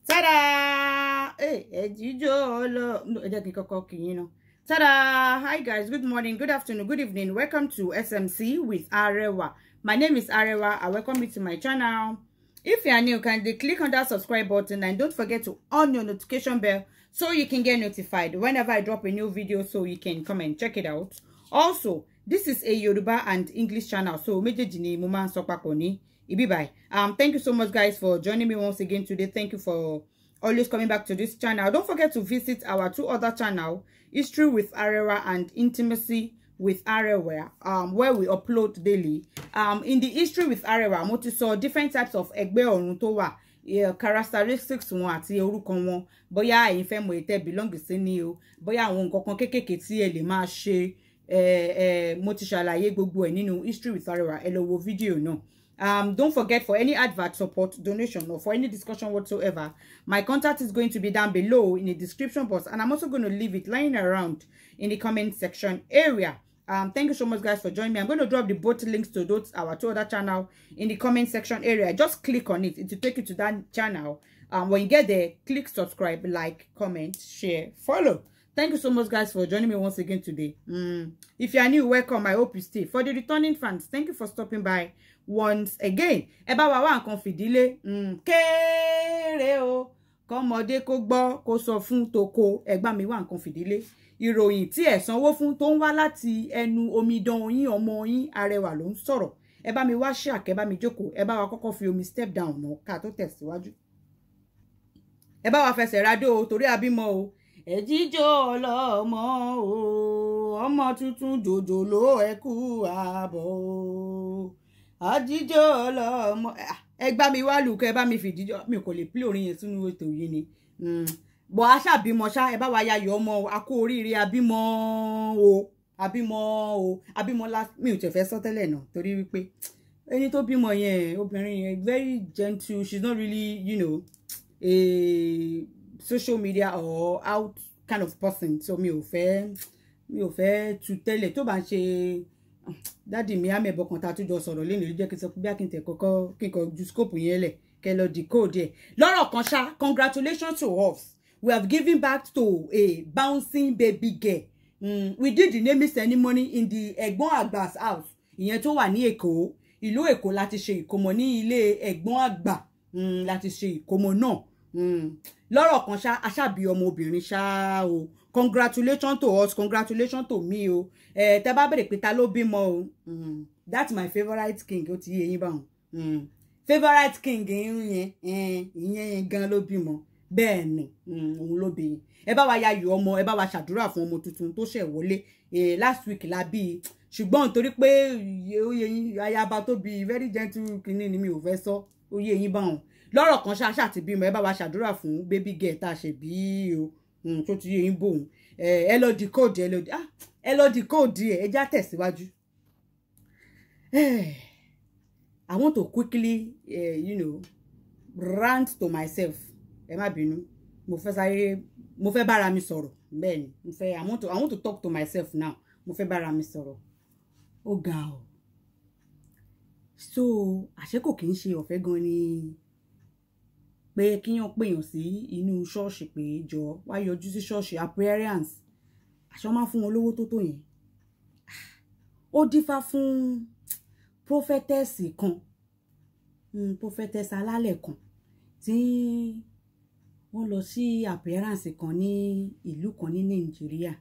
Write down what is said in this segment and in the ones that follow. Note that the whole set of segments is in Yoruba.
Ta-da! Hey, Ta-da! Hi guys, good morning, good afternoon, good evening. Welcome to SMC with Arewa. My name is Arewa. I welcome you to my channel. If you are new, kindly click on that subscribe button and don't forget to on your notification bell so you can get notified whenever I drop a new video, so you can come and check it out. Also, this is a Yoruba and English channel, so méjèèjì ni mo máa ń sọ papọ̀ ní ibi báyìí. Thank you so much guys for joining me once again today. Thank you for always coming back to this channel. Don't forget to visit our two other channel, History with Arewa and Intimacy with Arewa, where we upload daily. In the History with Arewa, mo ti sọ different types of ẹgbẹ́ ọ̀run tó wà, characteristics wọn àti orúkọ wọn, bóyá ẹ̀yin fẹ́ mọ̀ ètè belong sí ni o, bóyá àwọn nǹkan kan kékèké tí ẹ lè máa ṣe, mo ti ṣàlàyé gbogbo ẹ̀ nínú History with Arewa. Ẹ lọ wo fídíò náà. Don't forget, for any advert, support, donation, or for any discussion whatsoever, my contact is going to be down below in the description box, and I'm also going to leave it lying around in the comment section area. Thank you so much guys for joining me. I'm going to drop the both links to those our two other channel in the comment section area. Just click on it to take you to that channel. When you get there, click subscribe, like, comment, share, follow. Thank you so much guys for joining me once again today. If you are new, welcome. I hope you stay. For the returning fans, thank you for stopping by once again. Ẹ bá wa wá nǹkan fìdílé, kéré o, kọ́mọdé kó gbọ́ kó sọ fún toko, ẹ bá mi wá nǹkan fìdílé. Ìròyìn tí ẹ sanwó fún tó ń wá láti ẹnu omidan yín, ọmọ yín Arẹwà ló ń sọ̀rọ̀. Ẹ bá mi wá share, ẹ bá mi jókòó, ẹ bá wa kọ́kọ́ fi omi step down náà ká tó tẹ̀síwájú. Ẹ bá wa fẹsẹ̀ rádó o, torí abímọ o. Ẹ jíjó ọlọ́mọ o, ọmọ tuntun jòjòló ẹ kú àbọ̀ o. Àjíjó ọlọ́mọ, ẹ gbá mi wá lù kẹ́ ẹ bá mi fìdíjọ́, mi kò lè play orin yẹn sínú ètò yìí ni. Bọ̀ aṣá bímọ ṣá, ẹ bá wa yayọ̀ ọmọ, a kú oríire abímọ o, abímọ o, abímọ mi ò tẹ̀ fẹ́ sọ tẹ́lẹ̀ náà torí wípé ẹni tó bímọ yẹn, obìnrin yẹn, very gentle, she's not really, you know, a social media or out kind of person, so mi ò fẹ́ tu tẹ́lẹ̀ tó bá ń ṣe dáàdì mi àmẹ́bọ̀ kan tá a tún jọ sọ̀rọ̀ lẹ́nu ló jẹ́ kí n sọ pé bí akíntẹ̀ kọ́kọ́ kí n kọ́ ju scope yẹn lẹ̀ kẹ́ lọ decode ẹ̀ lọ́rọ̀ kan ṣá. Congratulations to us, we have given back to a bouncing baby girl. We did the naming ceremony in the Ẹ̀gbọ́n Àgbà's house, ìyẹn tó wà ní Èkó, ìlú Èkó láti ṣe ìkómọ ní ilé Ẹ̀gbọ́n Àgbà, láti ṣe ìkómọ náà. Lọ́rọ̀ kan ṣá, aṣábí ọmọbìnrin ṣá o. Congratulations to us, congratulations to me o. Tẹ́ bá bẹ̀rẹ̀ pé ta ló bímọ o. That's my favorite king, ó ti yé yín báwọn. Favorite king ìyẹn gan ló bímọ. Bẹ́ẹ̀ ni, òun ló bí. Ẹ bá wa yayọ̀ ọmọ, ẹ bá wa ṣàdúrà fún ọmọ tuntun tó ṣẹ̀ wọlé. Last week la bí, ṣùgbọ́n torí pé ó yé yín, ayaba tó bí very gentle kìíní ni mi ò fẹ́ sọ, ó yé yín báwọn. Lọ́rọ̀ kan ṣá ti bímọ, ẹ bá wa ṣàdúrà fún baby girl tá a ṣe bí o. Tó ti yé yín bòun. Ẹ lọ decode, ẹ lọ decode ẹ já tẹ̀síwájú. I want to quickly, you know, rant to myself. Ẹ má bínú. Mo fẹ́ bára mi sọ̀rọ̀. Bẹ́ẹ̀ ni, I want to talk to myself now. Mo fẹ́ bára mi sọ̀rọ̀. Ó ga o. So, àṣé kò kí ń ṣe ọ̀fẹ́ gan ni pé kíyàn pèèyàn sí inú ṣọ́ọ̀ṣì pé jọ wá yọjú sí ṣọ́ọ̀ṣì appearance. Àṣọ máa fún wọn lówó tó yẹn. Ó dífá fún prophetess kan, prophetess alálẹ̀ kan tí wọ́n lọ sí appearance kan ní ìlú kan ní Nàìjíríà.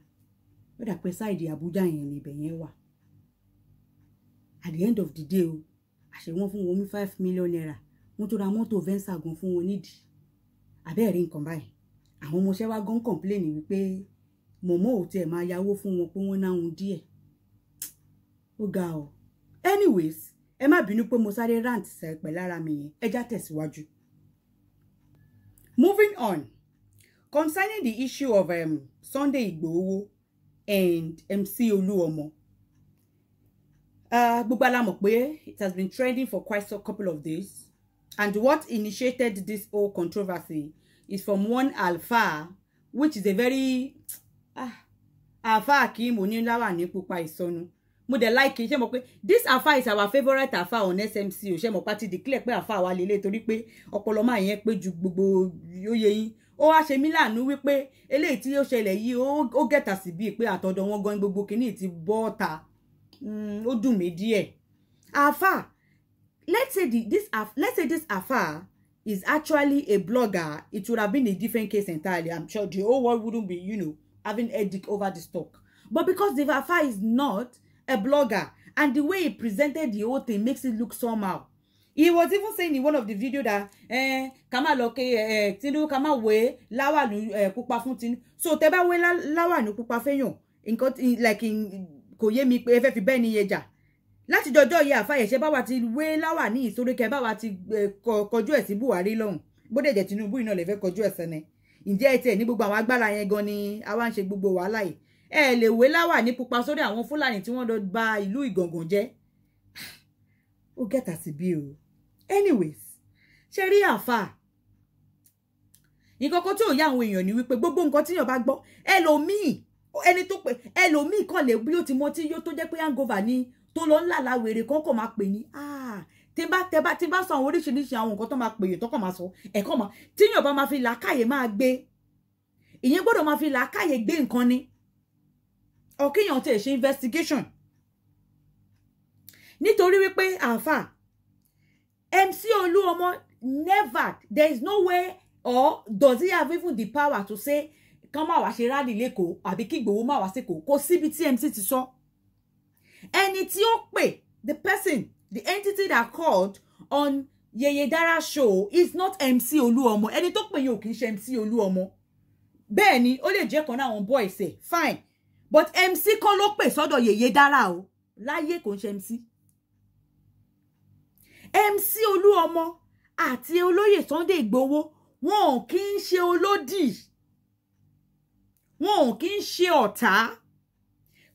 Ó dà pé side Abuja yẹn ni ibẹ̀ yẹn wà. At the end of the day o, àṣẹ wọ́n fún wọn ní 5 million naira. Wọ́n tó ra mọ́tò Venza gan fún wọn nídìí. Àbẹ́ẹ̀rí nǹkan báyìí. Àwọn ọmọọṣẹ́ wa gan complain wípé mọ̀mọ́ ò tiẹ̀ máa yáwó fún wọn pé wọ́n náhun díẹ̀. Ó ga o. Anyways, ẹ má bínú pé mo sáré rant pẹ̀lú ara mi yẹn. Ẹ já tẹ̀síwájú. Moving on. Concerning the issue of Sunday Igboho and MC Oluomo. Gbogbo la mọ̀ pé it has been trending for quite a couple of days. And what initiated this whole controversy is from one Alfa, which is a very Alfa Akim Onilawa ní pupa ìsọnù. mo dẹ̀ like ṣé mo pé this Alfa is our favourite Alfa on SMC o ṣé mo pa ti declare pé Alfa wa lélẹ̀ torí pé ọpọlọ máa yẹn pé ju gbogbo oyè yín ó wá ṣe mí láàánú wípé eléyìí tí ó ṣẹlẹ̀ yìí ó gẹ̀tà sí bíi pé àtọ̀dọ̀ wọn gan gbogbo kìíní ti bọ́ ta ó dùn mí díẹ̀. Alfa, let's say this Alfa is actually a blogger, it would have been a different case entirely. I'm sure the whole world wouldn't be, you know, having headache over this talk. But because the Alfa is not a blogger, and the way he presented the whole thing makes it look somehow. He was even saying in one of the video that kama loke tinu kama we lawa nu pupa fún tinu. So tẹ́ bá we lawa nu pupa feyan. Nǹkan like in kò yé mi pé ẹ fẹ́ fi bẹ́ẹ̀ ni yeja. Láti jọjọ́ yìí Alfa ṣe bá wa ti we lawa ní ìsórí kẹ́ bá wa ti kọjú ẹ̀ sí Buhari lọ́hùn. Bó dẹ̀ jẹ́ Tinubu iná lè fẹ́ kọjú ẹ̀ sẹ́ni. Ǹjẹ́ ẹ tiẹ̀ ní gbogbo àwọn agbára yẹn gan ni àwa ń ṣe gbogbo wàhálà yìí. Ẹ lè we lawa ní pupa sórí àwọn Fúlàní tí wọ́n lọ ba ìlú Ìgàngàn jẹ́. Ó gẹ́tà sí bí o. Anyways, ṣe rí Alfa. Nǹkan kan tí ò yá àwọn èèyàn ni wípé gbogbo nǹkan tí èèyàn bá gbọ́ ẹlòmíì ẹni tó pé ẹlòmíì kan lè bí ó ti mọ tí yóò tó jẹ́ pé hangover ni tó lọ ńlá la wèrè kan kò máa pè ní tí bá sọ àwọn oríṣiríṣi àwọn nǹkan tó máa pè yẹn tó kàn máa sọ ẹ̀kọ́ máa tí èèyàn bá máa fi làákàyè máa gbé ìyẹn gbọ́dọ̀ máa fi làákàyè gbé nǹkan ni ọ̀kíyàn tẹ̀ ṣe investigation nítorí wípé Alfa MC Oluomo never, there is no way, or does he have even the power to say, kán má wá ṣe rally lẹ́kọ̀ọ́ àbí kí Ìgbòho má wá sẹ́kọ̀ọ́ kò síbi tí MC ti sọ. Ẹni tí ó pè, the person, the entity that called on Yeye Dara show is not MC Oluomo. Ẹni tó pè yóò kì í ṣe MC Oluomo. Bẹ́ẹ̀ ni ó lè jẹ́ kan náà àwọn boys ẹ̀ fine, but MC kọ́ ló pè sọ́dọ̀ Yeye Dara o láyé kò ń ṣe MC. MC Oluomo àti olóyè Sunday Igboho wọn kì í ṣe olódì, wọn kì í ṣe ọ̀tá.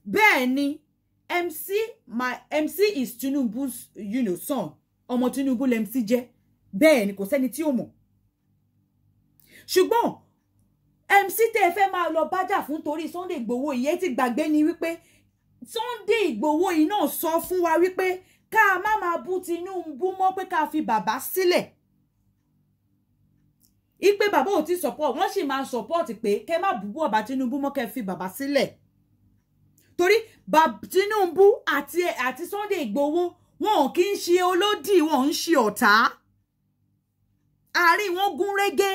Bẹ́ẹ̀ ni MC is Tinubu's, you know, son. Ọmọ Tinubu lẹ MC jẹ́. Bẹ́ẹ̀ ni kò sẹ́ni tí ó mọ̀. Ṣùgbọ́n MC tẹ́ fẹ́ máa lọ bájà fún torí Sunday Igboho yìí ti gbàgbé ni wípé Sunday Igboho yìí náà sọ fún wa wípé ká má máa bú Tinubu mọ́ pé ká fi bàbá sílẹ̀. Ipe bàbá ò ti support, wọ́n sì máa support pé kẹ́ má bú bàbá Tinubu mọ́ kẹ́ fi bàbá sílẹ̀. Torí Tinubu àti Sunday Igboho wọn kì í ṣe olódì, wọn ń ṣe ọ̀tá. Àárín wọn gún régé.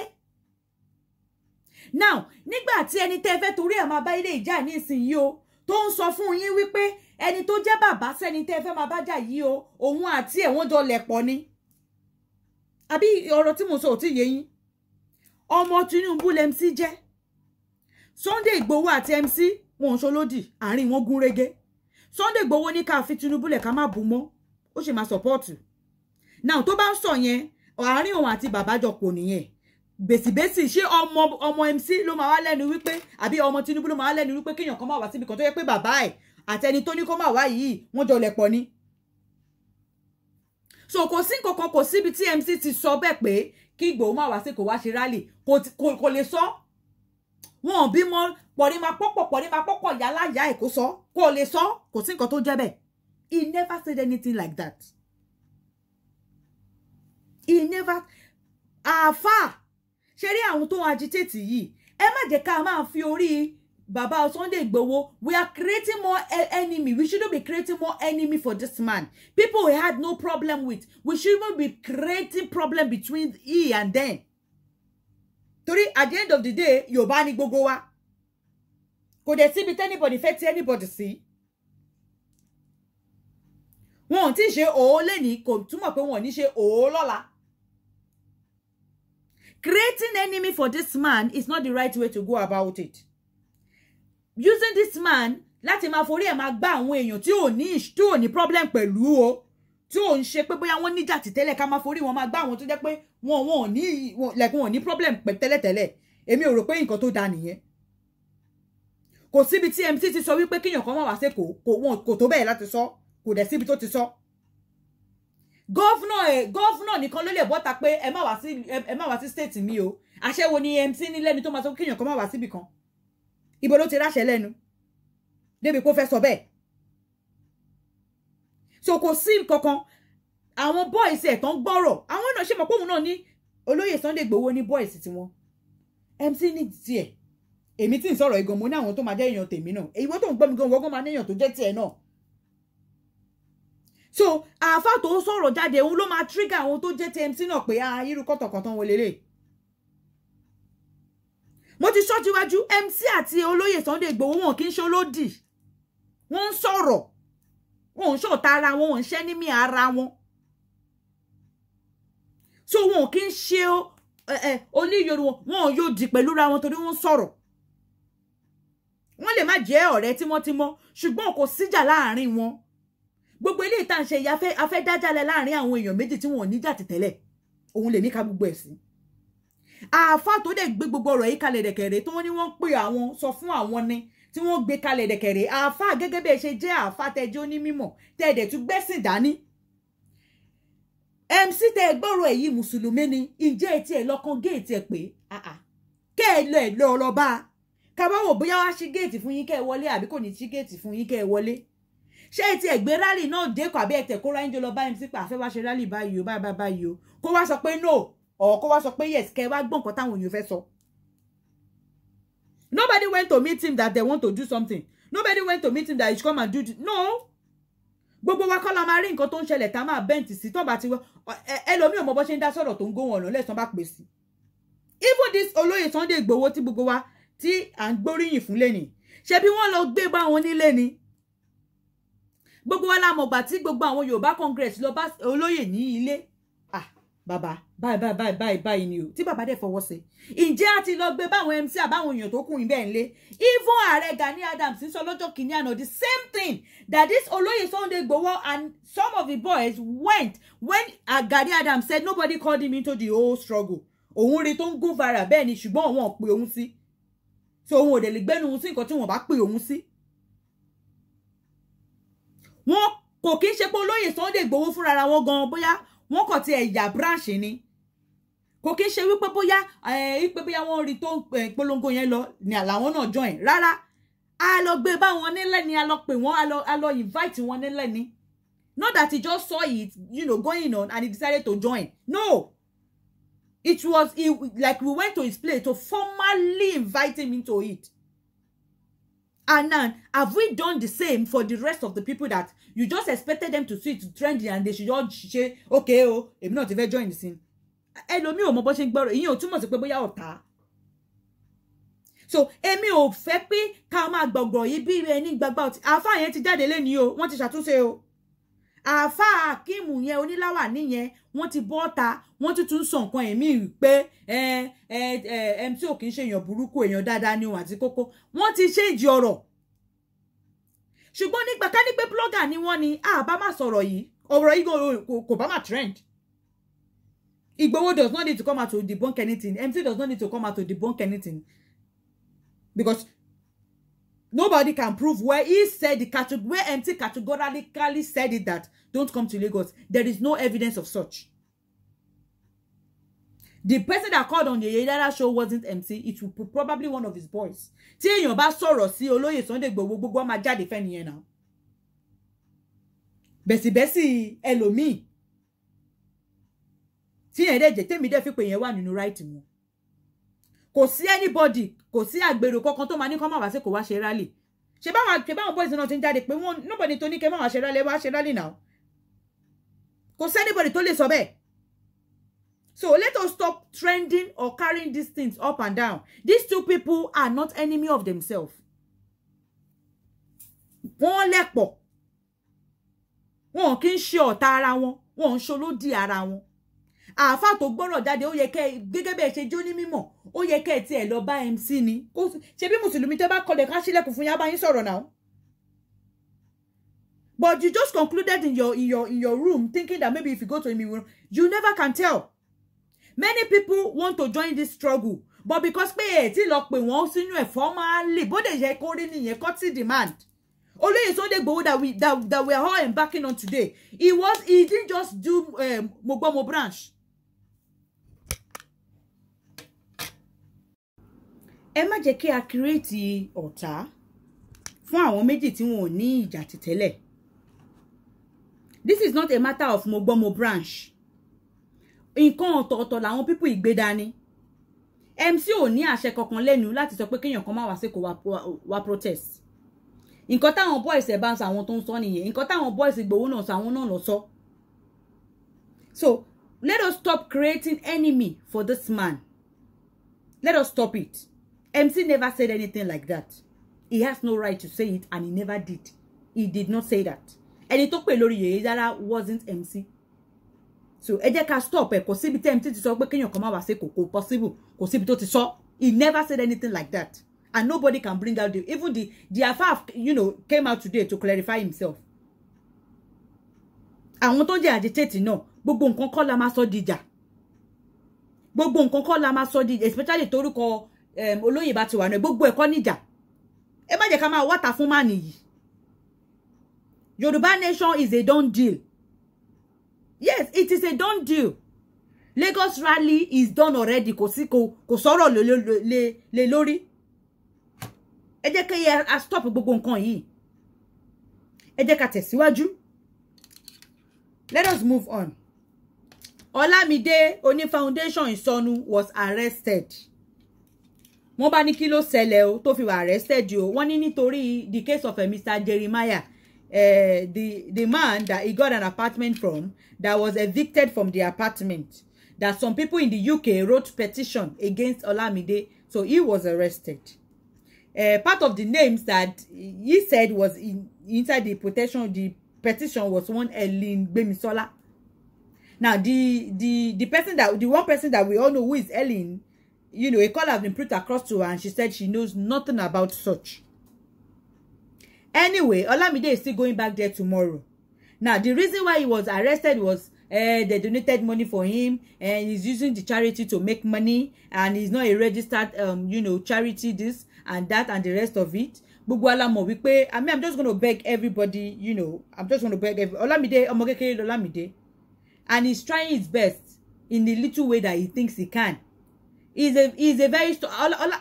Now, nígbà tí ẹni tẹ́ fẹ́ torí ẹ̀ máa bá ilé ìjà ní ìsinyìí o, tó ń sọ fún yín wípé ẹni tó jẹ́ bàbá sẹ́ni tẹ́ fẹ́ máa bá jà yìí o, òun àti ẹ̀ wọ́n jọ lẹ̀pọ̀ ni. Àbí ọ̀rọ̀ tí mo sọ ò tí yé yín. Ọmọ Tinubu lẹ MC jẹ́. Sunday Igboho àti MC wọn ṣolódì, àárín wọn gún régé. Sunday Igboho ní ká fi Tinubu lẹ̀ ká má bú mọ́, ó ṣe máa support. Now tó bá ń sọ yẹn, àárín òun àti bàbá jọ kò nìyẹn. Bèsìbèsì ṣé ọmọ MC ló máa wá lẹ́nu wípé àbí ọmọ Tinubu ló máa wá lẹ́nu wípé kéèyàn kan máa wá síbi kan tó yẹ pé bàbá ẹ̀ àti ẹni tó ní kó máa wá yìí wọ́n jọ lẹ̀pọ̀ ni. So kò sí nǹkan kan, kò síbi tí MC ti sọ bẹ́ẹ̀ pé kí Ìgbòho máa wá sí kò wá ṣe rally kò lè sọ. Wọn ò bímọ pọ̀rí máa pọ́pọ̀ yálà yá ẹ̀ kó sọ kò lè sọ, kò sí nǹkan tó jẹ́ bẹ́ẹ̀. He never said anything like that. He never. Alfa ṣe rí àwọn tó ń agitate yìí ẹ má jẹ́ ká máa fi orí bàbá Sunday Igboho. We are creating more enemy. We shouldn't be creating more enemy for this man. People we had no problem with. We shouldn't be creating problem between he and them. Torí at the end of the day, Yorùbá ni gbogbo wa. Kò dẹ̀ síbi anybody fẹ́ tí anybody sí. Wọn ò tí ṣe òó lẹ́ni kò túmọ̀ pé wọn ò ní ṣe òó lọ́la. Creating enemy for this man is not the right way to go about it. Using this man láti máa forí ẹ̀ máa gbá àwọn èèyàn tí ò ní problem pẹ̀lú o, tí ò ń ṣe pé bóyá wọ́n níjà tí tẹ́lẹ̀ ká máa forí wọn máa gbá àwọn tó jẹ́ pé wọn ò ní problem pẹ̀ tẹ́lẹ̀tẹ́lẹ̀. Èmi ò rò pé nǹkan tó da nìyẹn. Kò síbi tí MC ti sọ wípé kéèyàn kan máa wá sẹ́kọ̀ọ́ kò tó bẹ́ẹ̀ láti sọ, kò dẹ̀ síbi tó ti sọ. Gọ́fúnà nìkan ló lè bọ́ta pé ẹ má wá sí state mi o. Àṣẹ wo ni MC ní lẹ́nu tó máa sọ kéèyàn kan má wá síbì kan? Ibo ló ti ráṣẹ lẹ́nu débi kó fẹ́ sọ bẹ́ẹ̀. so kò sí kankan àwọn boys ẹ̀ tán gbọ́rọ̀ àwọn náà ṣe mọ̀ pé òun náà ní olóyè Sunday Igboho ní boys tiwọn MC ní tiẹ̀ èmi tí ń sọ̀rọ̀ igan mo ní àwọn tó máa jẹ́ èèyàn tèmi náà èyí wọ́n tó ń gbọ́ mi gan wọ́n máa ní èèyàn tó jẹ́ tiẹ̀ náà so àáfà tó sọ̀rọ̀ jáde òun ló máa trigger àwọn tó jẹ́ ti MC náà pé irú kọ̀tọ̀kọ̀tọ̀ wọn lélẹ̀ mo ti sọ síwájú MC àti olóyè Sunday Igboho wọn kì í ṣe olódì wọ́n ń sọ̀rọ̀ wọn ń ṣọ̀tá ara wọn wọn ń ṣẹ́ ní mí ara wọn so wọn kì í ṣe oníyòrò wọn yóò di pẹ̀lú ra wọn torí wọ́n sọ̀rọ̀ wọ́n lè má jẹ́ ọ̀rẹ́ tímọ́tímọ́ ṣùgbọ́n kò síjà láàrin wọn gbogbo ilé ìta ń ṣe afẹ́ dájálẹ̀ láàrin àwọn èèyàn méjì tí wọn ò níjà ti tẹ́lẹ̀ òun lè ní ká gbogbo ẹ̀ sí àáfà tó dẹ̀ gbé gbogbo ọ̀rọ̀ yìí kalẹ̀ dẹ̀kẹ̀rẹ̀ tí wọ́n ní wọ́n pè àwọn sọ fún àwọn ni tí wọ́n gbé kalẹ̀ dẹ̀kẹ̀rẹ̀ àáfà gẹ́gẹ́ bí ẹ ṣe jẹ́ àáfà tẹ́jọ́ ní mímọ̀ tẹ́ẹ̀dẹ̀ tún gbẹ́sìn dání MC tẹ́ gbọ́rọ̀ èyí mùsùlùmí ni ìjẹ́ etí ẹ̀ lọ́kàn géètì ẹ̀ pé kẹ́ ẹ lọ bá a kábàáwò bóyá wá sí géètì fún yín kẹ́ ẹ wọlé àbí kò ní sí géètì fún yín kẹ́ ẹ wọlé ṣé etí ẹ̀ gbé rálì náà dẹ́kọ̀ àbí ẹ̀tẹ̀ kó ráyìn jọ lọ bá MC pé àfẹ́ wá ṣe rálì báyìí o báyìí o kó wá sọ pé no or kó wá sọ pé yes kẹ́ ẹ wá gbọ́ nǹkan táwọn èèyàn fẹ́ sọ. Nobody went to meet him that they want to do something. Nobody went to meet him that he should come and do it. No. Gbogbo wa kọ́ la máa rí nǹkan tó ń ṣẹlẹ̀ tá máa bẹ́ǹtì sí tó bá ti wọ́ ẹlòmíì ò mọ bó ṣe ń dá sọ̀rọ̀ tó ń gó wọn ọ̀nà lẹ́sàn bá pè sí. Even this olóyè Sunday Igboho tí gbogbo wa tí à ń gbóríyìn fún lẹ́nìí ṣe bí wọ́n lọ gbé bá wọn nílé ni. Gbogbo wa la mọ̀ gbà tí gbogbo àwọn Yorùbá Congress lọ bá olóyè ní ilé. Bàbá báyìí ni o tí bàbá dẹ̀ fọwọ́ sí ǹjẹ́ a ti lọ gbé báwọn MC àbáwọn èèyàn tó kù ń bẹ́ẹ̀ lé even ààrẹ Gani Adams sọ lọ́jọ́ kìíní àná the same thing that this olóyè Sunday Igboho and some of the boys went when Gani Adams said nobody called him into the whole struggle òun rí tó ń go viral bẹ́ẹ̀ ni ṣùgbọ́n òun ò pè òun sí so òun ò dẹ̀ lè gbẹ́nu òun sí nǹkan tí wọ́n bá pè òun sí. wọn kò kí ń ṣe pé olóyè Sunday Igboho fúnra wọn gan bóyá wọ́n kàn ti ẹ̀yà branch ni kò kí ń ṣe wípé bóyá wọ́n rí tó polongo yẹn lọ ni àlàwọn náà join rárá a lọ gbé bá wọn nílẹ̀ ni a lọ pè wọ́n a lọ invite wọn nílẹ̀ ni not that he just saw it going on and he decided to join no it was like we went to his place to formally invite him into it. And now, have we done the same for the rest of the people that you just expected them to see it trendy and they should all say, okay, èmi náà ti fẹ́ join the scene. Ẹlòmíì ò mọ bó ṣe ń gbọ́rọ̀, ìyẹn ò túmọ̀ sí pé bóyá ọ̀tá. So, èmi ò fẹ́ pé ká máa gbọ̀gbọ̀ yìí bí ẹni gbàgbà ọtí. Àáfà yẹn ti jáde lénìí o, wọ́n ti ṣàtúnṣe o. Àáfà Akíìmù yẹn oníláwà níyẹn, wọ́n ti bọ́ ta, wọ́n ti tún sọ nǹkan ẹ̀mí pé MC ò kì í ṣe èèyàn burúkú èèyàn dáadáa ni òun àti kókó. Wọ́n ti change ọ̀rọ̀. Ṣùgbọ́n nígbà ká ní pé blogger ni wọ́n ni bá má sọ̀rọ̀ yìí, ọ̀rọ̀ yìí kò bá má trend. Igboho does not need to come out to debunk anything. MC does not need to come out to debunk anything. Because nobody can prove where he said where MC categorically said it that don't come to Lagos. There is no evidence of such. The person that called on the Yedara show wasn't MC. It was probably one of his boys. Tí èèyàn bá sọ̀rọ̀ sí olóyè Sunday Igboho gbogbo máa jáde fẹ́ nìyẹn náà. Bẹ̀sìbẹ̀sì ẹlòmíì. Tí yẹn dẹ̀ jẹ́ tèmi dẹ̀ fi pé yẹn wà nínú right wọn. Kò sí anybody, kò sí àgbèrò kankan tó máa ní kó má wá sí kó wá ṣe rally. Ṣé báwọn boys náà ti ń jáde pé wọ́n nobody tó ní kẹ́ má wá ṣe rally now. Kò sí anybody tó lè sọ bẹ́ẹ̀. So let us stop trending or carrying these things up and down. These two people are not enemy of themselves. Wọ́n lẹ́pọ̀. Wọ́n kì í ṣe ọ̀tá ara wọn. Wọ́n ń ṣolódì ara wọn. Àáfà tó gbọ́rọ̀ jáde ó yẹ kẹ́ gẹ́gẹ́ bí ẹ ṣe jó ní mímọ̀. Ó yẹ kẹ́ tí ẹ lọ bá MC ni. Ṣé bí Mùsùlùmí tẹ́ bá kọlẹ̀ ká ṣílẹ̀kùn fún yín bá yín sọ̀rọ̀ now. But you just concluded in your room thinking that maybe if you go to him, you never can tell. Many people want to join this struggle, but because pé tí lọ pé wọ́n sínú ẹ̀ formally, bó dẹ̀ yẹ kó rí nìyẹn courtesy demand. Olóyè Sunday Igboho that we are all embarking on today, he didn't just do Mogbomo branch. Ẹ má jẹ́ kí a create ọ̀tá fún àwọn méjì tí wọn ò ní ìjà tẹ́lẹ̀. This is not a matter of Mogbomo branch. Nǹkan ọ̀tọ̀ọ̀tọ̀ làwọn people ìgbé dání. MC ò ní àṣẹ kankan lẹ́nu láti sọ pé kéèyàn kan má wá sí kó wá protest. Nǹkan táwọn boys ẹ̀ bá ń sọ àwọn tó ń sọ nìyẹn. Nǹkan táwọn boys Ìgbòho náà sọ àwọn náà lọ sọ. So let us stop creating enemy for this man. Let us stop it. MC never said anything like that. He has no right to say it, and he never did. He did not say that. Ẹni tó pè lórí Yèyé Dára wasn't MC. So ẹ jẹ́ ká stop ẹ̀ kò síbi tí MC ti sọ pé kéèyàn kan má wá sí kò possible kò síbi tó ti sọ. He never said anything like that. And nobody can bring out even the Afaf, came out today to clarify himself. Àwọn tó jẹ́ agitate náà gbogbo nǹkan kọ́ la máa sọ dìjà. Gbogbo nǹkan kọ́ la máa sọ dìjà, especially torúkọ olóyè bá ti wà náà gbogbo ẹ̀kọ́ níjà. Ẹ má jẹ́ ká máa wọ́ta fún máa nìyí. Yoruba nation is a done deal. Yes, it is a done deal. Lagos rally is done already. Kò sọ̀rọ̀ lé lórí. Ẹ jẹ́ ká stop gbogbo nǹkan yìí. Ẹ jẹ́ ká tẹ̀síwájú. Let us move on. Olamide Oni Foundation Ìsọnù was arrested. Wọ́n bá ní kí ló ṣẹlẹ̀ o tó fi wà arrested o. Wọ́n ní nítorí the case of Mr. Jeremiah, the man that he got an apartment from, that was evicted from the apartment. That some people in the UK wrote petition against Olamide, so he was arrested. Part of the names that he said was inside the petition was one Ellen Gbemisola. Now the one person that we all know who is Ellen, a call has been put across to her, and she said she knows nothing about such. Anyway, Olamide is still going back there tomorrow. Now, the reason why he was arrested was they donated money for him, and he's using the charity to make money, and he's not a registered, charity, this and that and the rest of it. I mean, I'm just going to beg everybody, I'm just going to beg Olamide, Olamide, and he's trying his best in the little way that he thinks he can. He's a very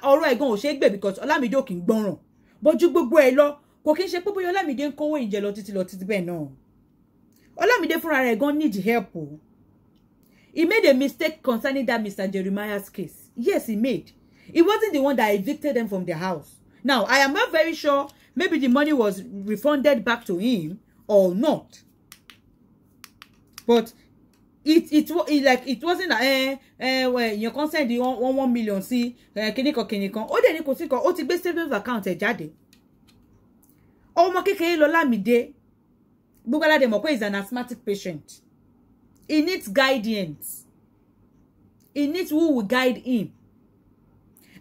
alright going to shake baby because Olamide ò kì í gbọ́ràn. But ju gbogbo ẹ̀ lọ, kò kí n ṣe pé bóyá Olamide ń kówó ìjẹ lọ títí bẹ́ẹ̀ náà. Olamide fúnra rẹ̀ gan need help o. He made a mistake concerning that Mr. Jeremiah's case. Yes, he made. He wasn't the one that evicted them from their house. Now, I am not very sure maybe the money was refunded back to him or not. But it wasn't when your consent the 1 million sí kinikan ó dẹ̀ ní kò sí kan ó ti gbé savings account ẹ̀ jáde. Ọmọ kékeré Olamide gbogbo aládé mọ̀ pé is an asthmatic patient. He needs guidance. He needs who will guide him.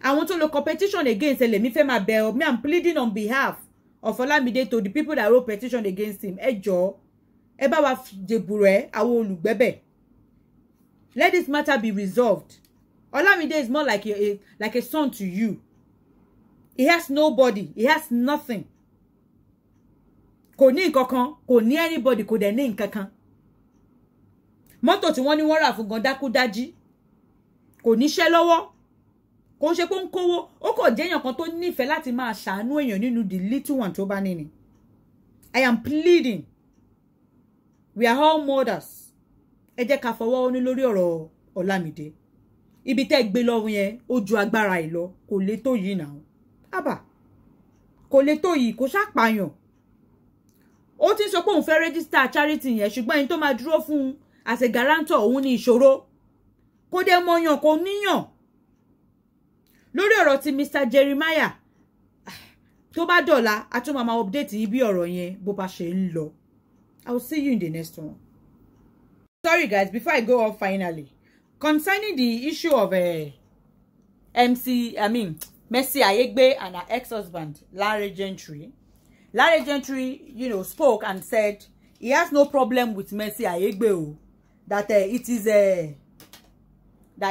I want to look competition against Elemi Fema Bell. Me, I'm pleading on behalf of Olamide to the people that wrote petition against him. Ẹ jọ̀ọ́, ẹ bá wa jebure àwọn olùgbẹ́bẹ̀. Let this matter be resolved. Olamide is more like a son to you. He has nobody. He has nothing. Kò ní nǹkankan, kò ní anybody, kò dẹ̀ ní nǹkankan. Mọ́tò tí wọ́n ní wọ́n rà fún gan dákúdájí. Kò níṣẹ́ lọ́wọ́. Kò ṣe pé ń kówó, ó kò jẹ́ èèyàn kan tó nífẹ̀ẹ́ láti máa ṣàánú èèyàn nínú the little one tó bá ní ni. I am pleading. We are all mothers. Ẹ jẹ́ ká fọwọ́ ní lórí ọ̀rọ̀ Olamide. Ibi tẹ́ gbé lọ yẹn ó ju agbára ẹ̀ lọ, kò lè tó yìí náà. Àbá. Kò lè tó yìí, kò ṣàpàyàn. Ó ti sọ pé òun fẹ́ register charity yẹn, ṣùgbọ́n ẹni tó máa dúró fún as a guarantor òun ní ìṣòro. Kò dé mọ̀yàn kò níyàn. Lórí ọ̀rọ̀ ti Mr. Jeremiah, tó bá dọ̀la, a tún máa update yín bí ọ̀rọ̀ yẹn bó bá ṣe ń lọ. I will see you in the next one. Sorry guys, before I go off finally, concerning the issue of Mercy Aigbe and her ex-husband, Larry Gentry. Larry Gentry, spoke and said he has no problem with Mercy Aigbe, that it is that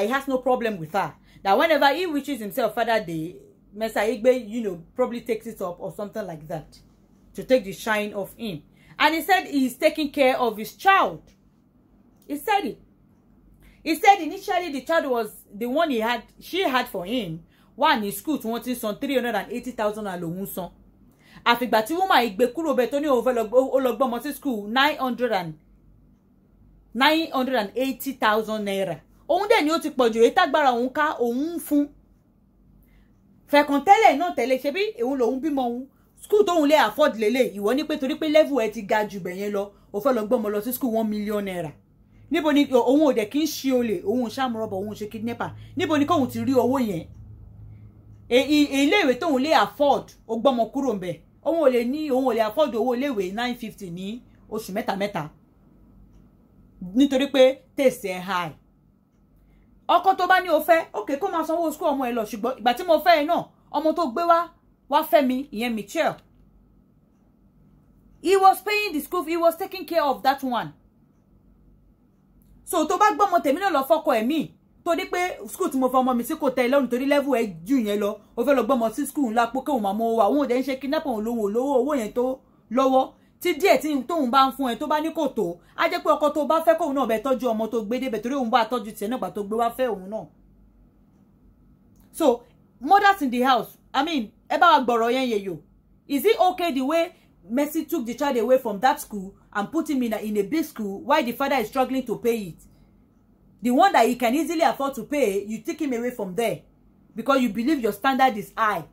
he has no problem with her. That whenever he wishes himself Father Day, Mercy Aigbe, probably takes it up or something like that to take the shine off him. And he said he's taking care of his child. He said it. He said initially the child was the one she had for him. One in school, wanting some 380,000 alone son. àfìgbà tí woman yìí gbé kúrò bẹ́ẹ̀ tó ní òun fẹ́ lọ gbọ́mọ sí school 980,000 naira òun dẹ̀ ni ó ti pọ̀jù èyí tágbára òun ká òun fún fẹ̀kàn tẹ́lẹ̀ náà tẹ́lẹ̀ ṣe bí òun lòun bímọ òun school tóun lè afford lélẹ̀ ìwọ ní pé torí pé level ẹ ti ga jù bẹ̀yẹn lọ ó fẹ́ lọ gbọ́mọ lọ sí school 1 million naira níbo ni òun ò dẹ̀ kí ń ṣe olè òun ò ṣàmúrọ̀bọ̀ òun ò ṣe kidnapper níbo ni kóun ti rí owó yẹn iléèwé tóun lè afford ó gbọ́mọ kúrò ńbẹ̀ òun ò lè afford owó iléèwé 950 ní oṣù mẹ́ta nítorí pé tèsè high ọkọ tó bá ní o fẹ́ okay kó máa sanwó school ọmọ ẹ lọ ṣùgbọ́n ìgbà tí mo fẹ́ ẹ náà ọmọ tó gbé wá fẹ́ mi ìyẹn Michelle he was paying the school he was taking care of that one so tó bá gbọ́mọ tèmi náà lọ fọ́kọ ẹ̀mí torí pé school tí mo fọ ọmọ mi sí kò tẹ́ lọ́rùn torí level ẹ jù yẹn lọ ó fẹ́ lọ gbọ́mọ sí school ńlá pé kéwọn máa mọ owó àwọn òde ń ṣe kidnapper òun lówó owó yẹn tó lọ́wọ́ tí díẹ̀ tí tóun bá ń fún ẹ tó bá ní kò tó á jẹ́ pé ọkọ tó bá fẹ́ kóun náà bẹ tọ́jú ọmọ tó gbé débẹ̀ torí òun bá tọ́jú tiẹ̀ náà gbà tó gbé wá fẹ́ òun náà. So mothers in the house I mean ẹ bá wa gbọ̀rọ̀ yẹn yẹ̀yọ̀ is it okay the way Mercy took the child away from that school and put him in a big school while the father is struggling to pay it? The one that he can easily afford to pay, you take him away from there because you believe your standard is high.